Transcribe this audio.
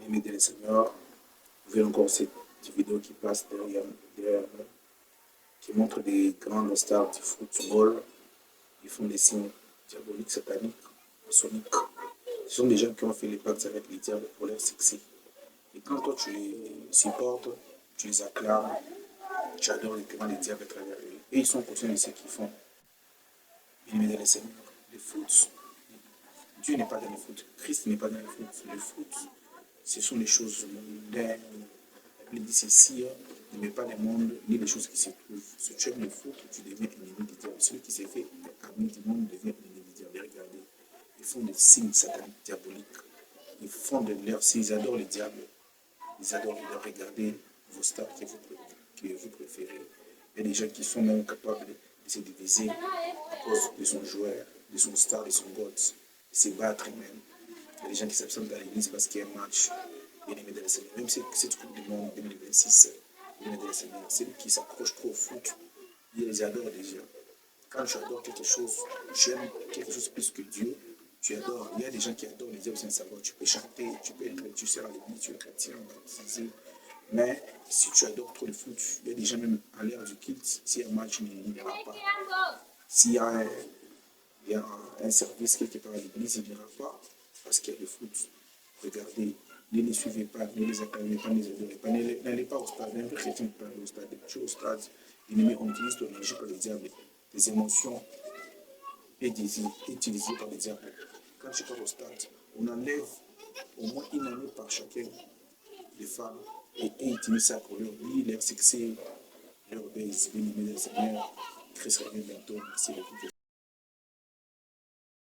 Bien-aimés dans le Seigneur, vous voyez encore cette vidéo qui passe derrière nous, qui montre des grandes stars du football. Ils font des signes diaboliques, sataniques, maçonniques. Ce sont des gens qui ont fait les pactes avec les diables pour leur succès. Et quand toi tu les supportes, tu les acclames, tu adores les plans des diables à travers eux. Et ils sont conscients de ce qu'ils font. Bien-aimés dans le Seigneur, le foot, Dieu n'est pas dans le foot, Christ n'est pas dans le foot. Le foot, ce sont les choses mondaines. Il dit ceci, n'aimez pas le monde, ni les choses qui se trouvent. Si tu aimes le foot, tu deviens ennemi du diable. Celui qui s'est fait ami du monde devient ennemi du diable. Regardez, ils font des signes sataniques, diaboliques. Ils font de leur, s'ils adorent le diable, ils adorent leur regarder vos stars que vous préférez. Il y a des gens qui sont même capables de se diviser à cause de son joueur, de son star, de son god, de se battre même. Il y a des gens qui s'absentent dans l'église parce qu'il y a un match. Bien-aimé dans le Seigneur, même si cette Coupe du Monde 2026, bien-aimé dans le Seigneur, celui qui s'accroche trop au foot, il les adore déjà. Quand tu adores quelque chose, j'aime quelque chose plus que Dieu, tu adores. Il y a des gens qui adorent les diables sans savoir. Tu peux chanter, tu sers à l'église, tu es chrétien, baptisé. Mais si tu adores trop le foot, il y a des gens même à l'ère du culte, s'il y a un match, il n'ira pas. S'il y a un service quelque part à l'église, il n'ira pas parce qu'il y a le foot. Regardez, ne les suivez pas, ne les acclamez pas, ne les adorez pas, n'allez pas au stade. Un vrai chrétien peut aller au stade. Tu es au stade, on utilise ton énergie par le diable, tes émotions et désirs utilisés par le diable. Quand tu pars au stade, on enlève au moins une année par chacun des femmes et utilisent ça pour leur vie, leur succès, leur baise. Bien-aimés dans le Seigneur, Christ revient bientôt. Merci beaucoup.